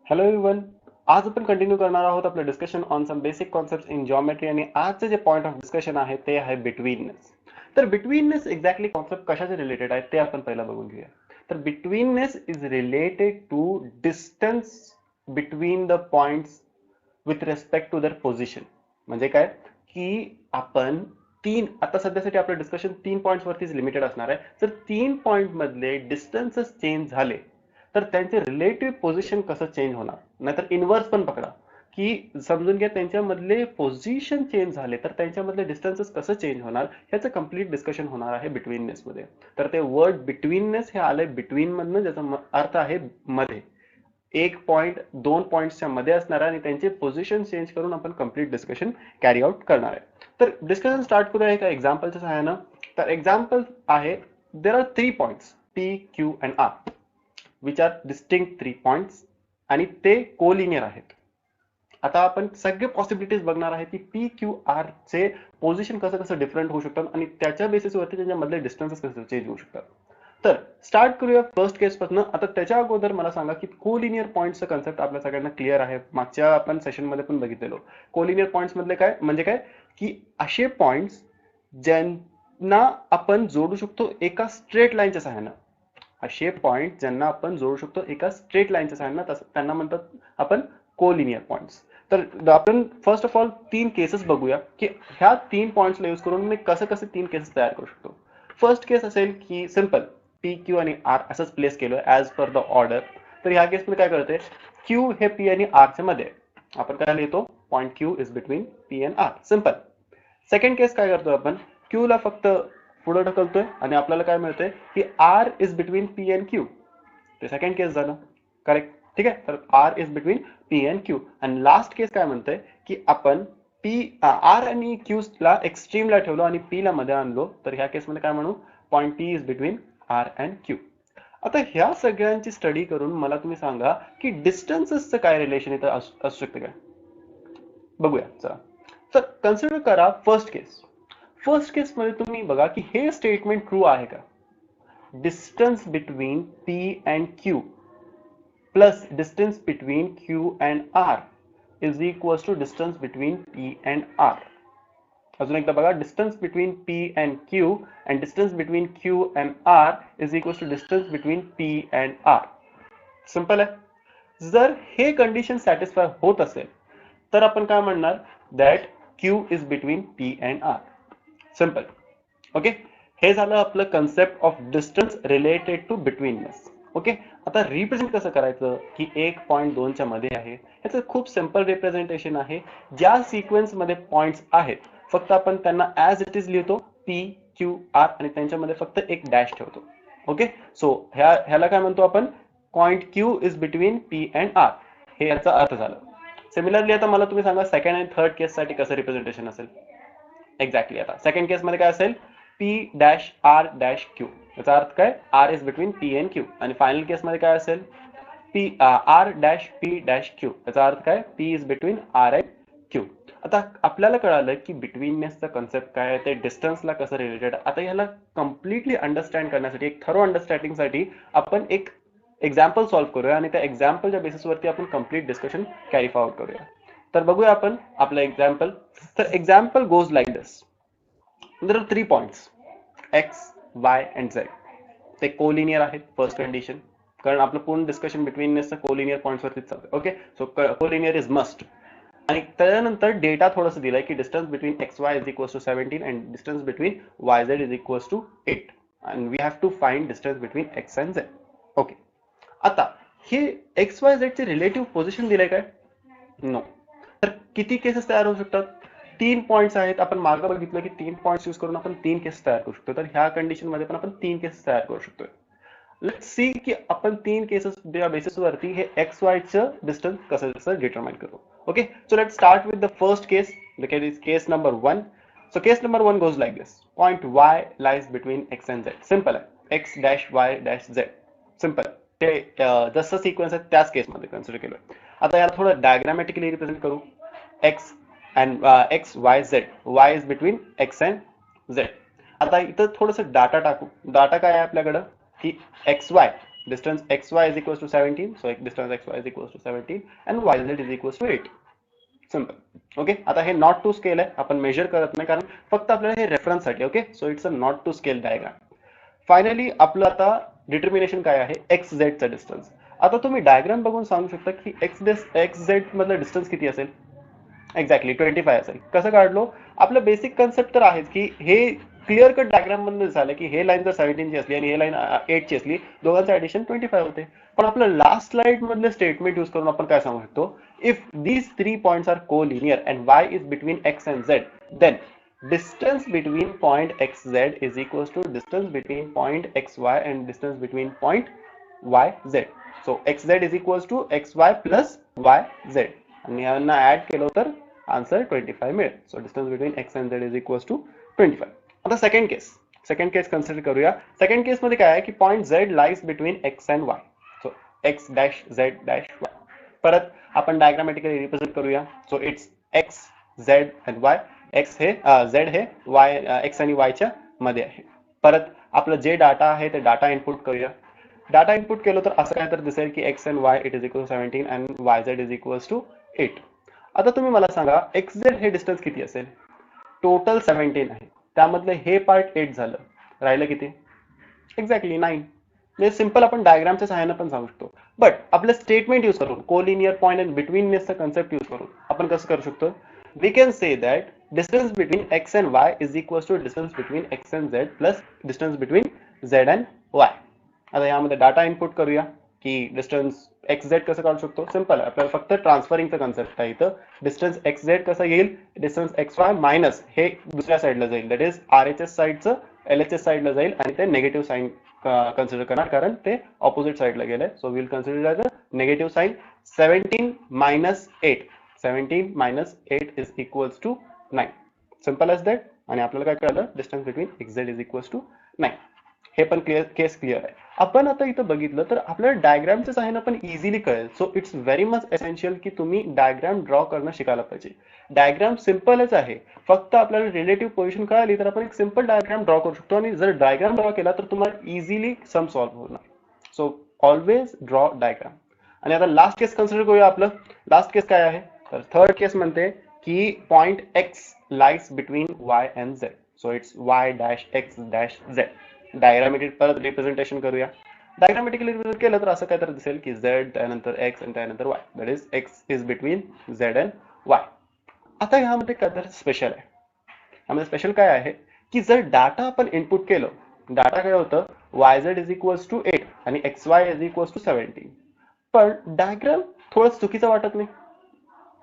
Hello everyone. आज आपण continue करणार आहोत आपलं discussion on some basic concepts in geometry आणि आजचे जे पॉइंट ऑफ डिस्कशन आहे ते आहे बिटवीननेस. तर बिटवीननेस एक्झॅक्टली कॉन्सेप्ट कशाचे रिलेटेड आहे ते आपण पहिला बघून घेऊया. तर betweenness is related to distance between the points with respect to their position. म्हणजे काय की आपण आता सध्यासाठी आपलं डिस्कशन 3 पॉइंट्स वरतीच लिमिटेड असणार आहे. जर 3 पॉइंट मधले डिस्टन्सेस चेंज झाले तर त्यांचे रिलेटिव्ह पोझिशन कसं चेंज होणार, नाहीतर इनवर्स पण पकडा की समजून घ्या त्यांच्यामधले पोझिशन चेंज झाले तर त्यांच्यामधले डिस्टन्सेस कसं चेंज होणार याचं कम्प्लीट डिस्कशन होणार आहे बिटवीननेस मध्ये. तर ते वर्ड बिटवीननेस हे आलंय बिटवीन मधनं, ज्याचा अर्थ आहे मध्ये. एक पॉइंट 2 पॉइंट्सच्या मध्ये असणार आणि त्यांचे पोझिशन चेंज करून आपण कम्प्लीट डिस्कशन कॅरी आउट करणार आहे. तर डिस्कशन स्टार्ट करूया एका एक्झाम्पलच्या सहाय्यानं. तर एक्झाम्पल आहे, there are 3 points P Q and R which are distinct 3 points आणि ते कोलिनियर आहेत. आता आपण सगळे पॉसिबिलिटीज बघणार आहे की पी क्यू आर चे पोझिशन कसं कसं डिफरंट होऊ शकतात आणि त्याच्या बेसिसवरती त्यांच्यामधले डिस्टन्सेस कसे चेंज होऊ शकतात. तर स्टार्ट करूया फर्स्ट केस पासून. आता त्याच्या अगोदर मला सांगा की कोलिनियर पॉइंटचा कन्सेप्ट आपल्या सगळ्यांना क्लिअर आहे, मागच्या आपण सेशन मध्ये पण बघितलेलो. कोलिनियर पॉइंट्स मधले काय म्हणजे काय की असे पॉइंट्स ज्यांना आपण जोडू शकतो एका स्ट्रेट लाईनच्या सहाय्यानं. असे पॉइंट ज्यांना आपण जोडू शकतो एका स्ट्रेट लाईनच्या सहाय्यानं त्यांना म्हणतात आपण कोलिनियर पॉइंट्स. तर आपण फर्स्ट ऑफ ऑल 3 केसेस बघूया की ह्या 3 पॉइंट्सला यूज करून मी कसं कसं 3 केसेस तयार करू शकतो. फर्स्ट केस असेल की सिंपल पी क्यू आणि आर असंच प्लेस केलं ऍज पर द ऑर्डर. तर ह्या केसमध्ये काय करते, क्यू हे पी आणि आरच्या मध्ये, आपण काय लिहितो point Q is between P and R. Simple. Second case काय करतो आपण, क्यू ला फक्त पुढे ढकलतोय आणि आपल्याला काय मिळतंय की R is between P and Q. ते सेकंड केस झालं. करेक्ट. ठीक आहे. तर R is between P and Q. आणि लास्ट केस काय म्हणतंय की आपण आर आणि क्यू ला एक्स्ट्रीमला ठेवलो आणि पी ला मध्ये आणलो. तर ह्या केसमध्ये काय म्हणू, point P is between R and Q. आता ह्या सगळ्यांची स्टडी करून मला तुम्ही सांगा की डिस्टन्सेसचं काय रिलेशन इथं असू शकतं काय. बघूया चला. तर कन्सिडर करा फर्स्ट केस. फर्स्ट केस मध्ये तुम्ही बघा की हे स्टेटमेंट ट्रू आहे का. Distance between P and Q plus distance between Q and R is equal to distance between P and R. अजून एकदा बघा, distance between P and Q and distance between Q and R is equal to distance between P and R. Simple आहे. जर हे condition satisfy होत असेल तर आपण काय म्हणणार, that Q is between P and R. Simple. Okay. हे झालं आपलं concept of distance related to betweenness. Okay. आता रिप्रेझेंट कसं करायचं की 1.2च्या मध्ये आहे, याचं खूप सिंपल रिप्रेझेंटेशन आहे. ज्या सिक्वेन्स मध्ये पॉइंट्स आहेत फक्त आपण त्यांना ऍज इट इज लिहितो, पी क्यू आर, आणि त्यांच्यामध्ये फक्त एक डॅश ठेवतो. ओके. सो ह्याला काय म्हणतो आपण, point Q is between P and R. हे याचा अर्थ झाला. सिमिलरली आता मला तुम्ही सांगा सेकंड आणि थर्ड केस साठी कसं रिप्रेझेंटेशन असेल. एक्झॅक्टली. आता सेकंड केस मध्ये काय असेल, P dash R dash Q. याचा अर्थ काय, R is between P and Q. आणि फायनल केस मध्ये काय असेल, P R dash P dash Q. याचा अर्थ काय, P is between R and Q. आता आपल्याला कळालं की बिटवीननेसचा कन्सेप्ट काय आहे, ते डिस्टन्सला कसं रिलेटेड. आता ह्याला कम्प्लिटली अंडरस्टँड करण्यासाठी, एक थरो अंडरस्टँडिंगसाठी आपण एक एक्झाम्पल सॉल्व्ह करूया आणि त्या एक्झाम्पलच्या बेसिसवरती आपण कम्प्लीट डिस्कशन कॅरी फॉरवर्ड करूया. तर बघूया आपण आपलं एक्झाम्पल. तर example goes like this. There are 3 points X Y and Z. ते कोलिनियर आहेत. फर्स्ट कंडिशन, कारण आपलं पूर्ण डिस्कशन बिटवीननेसचं कोलिनियर पॉइंट्स वरतीच चालतं. Okay. So collinear is must. आणि त्यानंतर डेटा थोडंसं दिलंय की distance between X Y is equal to 17 and distance between Y Z is equal to 8 and we have to find distance between X and Z. Okay. आता हे x Y Z चे relative position दिलंय काय, no. तर किती cases तयार होऊ शकतात, 3 पॉइंट्स आहेत. आपण मागं बघितलं की 3 पॉइंट्स यूज करून आपण 3 केसेस तयार करू शकतो. तर ह्या कंडिशन मध्ये पण आपण 3 केसेस तयार करू शकतोय. लेट्स सी की आपण 3 केसेस बेसिसवरती हे एक्स वाय चं डिस्टन्स कसं कसं डिटरमाइन करू. Okay. So let's start with the first case. The case number 1. So case number 1 goes like this. Point y lies between x and z. Simple आहे. x dash y dash z. Simple. ते जसं sequence आहे त्याच केसमध्ये consider केलं. आता याला थोडं डायग्रामॅटिकली रिप्रेझेंट करू. x and x y z. y is between x and z. आता इथं थोडंसं डाटा टाकू. डाटा काय आहे आपल्याकडं की xy distance xy is equals to 17, so distance xy is equals to 17 and yz is equals to 8. Simple. Okay, आता हे नॉट टू स्केल आहे, आपण मेजर करत नाही कारण फक्त आपल्याला हे रेफरन्स साठी. Okay, so it's a not to scale diagram. Finally आपलं आता डिटर्मिनेशन काय आहे, एक्स झेडचा डिस्टन्स. आता तुम्ही डायग्राम बघून सांगू शकता की एक्स झेड मधलं डिस्टन्स किती असेल. एक्झॅक्टली 25 असेल. कसं काढलो, आपलं बेसिक कन्सेप्ट तर आहेच की हे क्लिअर कट डायग्राम मधून झालं की हे लाईन जर 17 ची असली आणि हे लाईन 8 ची असली, दोघांचं ऍडिशन 25 होते. पण आपलं लास्ट स्लाइड मधले स्टेटमेंट यूज करून आपण काय सांगू शकतो, if these 3 points are co-linear and y is between x and z, then distance between point xz is equals to distance between point xy and distance between point yz. So xz is equals to xy plus yz आणि यांना add केलं तर answer 25 मिळेल. So distance between x and z is equals to 25. आता second केस consider करूया. Second केस मध्ये काय आहे की point z lies between x and y. So x dash z dash y. परत आपण डायग्रामॅटिकली रिप्रेझेंट करूया. So it's x z and y. x हे z हे y x आणि y च्या मध्ये आहे. परत आपलं जे डाटा आहे ते डाटा इनपुट करूया. डाटा इनपुट केलं तर असं काय तर दिसेल की x and y it is equal 17 and yz is equals to 8. आता तुम्ही मला सांगा xz हे डिस्टन्स किती असेल. टोटल 17 आहे, त्यामधले हे पार्ट 8 झालं, राहिलं किती, एक्झॅक्टली 9. म्हणजे सिंपल आपण डायग्रामच्या सहाय्याने पण सांगू शकतो. बट आपलं स्टेटमेंट यूज करून कोलिनियर पॉइंट अँड बिटवीननेसचा कन्सेप्ट यूज करून आपण कसं करू शकतो, we can say that distance between x and y is equals to distance between x and z plus distance between z and y. आता यामध्ये डाटा इनपुट करूया की डिस्टन्स एक्स झेड कसं काढू शकतो. सिंपल आहे, आपल्याला फक्त ट्रान्सफरिंगचा कन्सेप्ट आहे. इथं डिस्टन्स एक्स झेड कसं येईल, डिस्टन्स एक्स वाय मायनस हे दुसऱ्या साईडला जाईल, दॅट इज RHS साईडचं LHS साईडला जाईल आणि ते नेगेटिव्ह साईन कन्सिडर करणार कारण ते ऑपोजिट साईडला गेलंय. So will consider the negative sign. 17 minus 8, 17 minus 8 is equals to 9. Simple as that. आणि आपल्याला काय कळलं, distance between X Z is equals to 9. हे पण केस क्लिअर आहे. आपण आता इथं बघितलं तर आपल्याला डायग्रामच्या सहाय्याने पण इझिली कळेल. So it's very much essential की तुम्ही डायग्राम ड्रॉ करणं शिकायला पाहिजे. डायग्राम सिंपलच आहे, फक्त आपल्याला रिलेटिव्ह पोझिशन कळाली तर आपण एक सिंपल डायग्राम ड्रॉ करू शकतो आणि जर डायग्राम ड्रॉ केला तर तुम्हाला इझिली सम सॉल्व्ह होणार. So always draw diagram. आणि आता लास्ट केस कन्सिडर करूया. आपलं लास्ट केस काय आहे, तर थर्ड केस म्हणते की point x lies between Y and Z. So it's Y dash x dash Z. Diagrammatic परत रिप्रेझेंटेशन करूया. डायग्रामेटिकली रिप्रेझेंट केलं तर असं काय तर दिसेल की z त्यानंतर x आणि त्यानंतर y, that is x is between z and y. आता ह्यामध्ये काय तर स्पेशल आहे. यामध्ये स्पेशल काय आहे की जर डाटा आपण इनपुट केलं, डाटा काय होतं yz इज इक्वल्स टू 8 आणि xy इज इक्वल्स टू 17. पण डायग्राम थोडं चुकीचं वाटत नाही,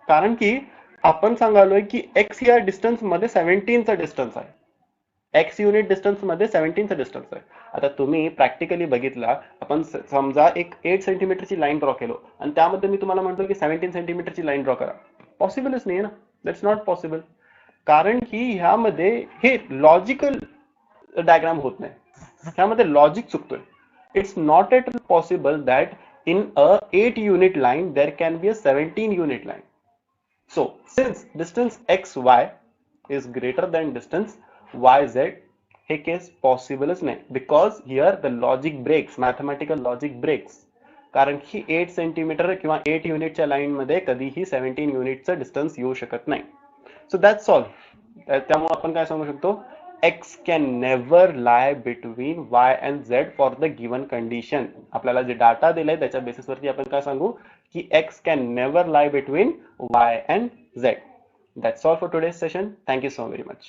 कारण की आपण सांगालोय की x या डिस्टन्स मध्ये 17 चा डिस्टन्स आहे. एक्स युनिट डिस्टन्स मध्ये 17 चा डिस्टन्स आहे. आता तुम्ही प्रॅक्टिकली बघितला, आपण समजा एक 8 सेंटीमीटरची लाईन ड्रॉ केलो आणि त्यामध्ये मी तुम्हाला म्हणतो की 17 सेंटीमीटरची लाईन ड्रॉ करा, पॉसिबलच नाही ना. दॅट्स नॉट पॉसिबल, कारण की ह्यामध्ये हे लॉजिकल डायग्राम होत नाही, ह्यामध्ये लॉजिक चुकतोय. It's not at possible that in a 8 unit line there can be a 17 unit line. So since distance X Y is greater than distance yz, हे case पॉसिबलच नाही, because here the logic breaks, mathematical logic breaks. कारण की 8 centimetre किंवा 8 युनिटच्या line मध्ये कधीही 17 युनिटचं distance येऊ शकत नाही. So that's all. त्यामुळे आपण काय सांगू शकतो, x can never lie between y and z for the given condition. आपल्याला जे डाटा दिलाय त्याच्या बेसिसवरती आपण काय सांगू की x can never lie between y and z. That's all for today's session. Thank you so very much.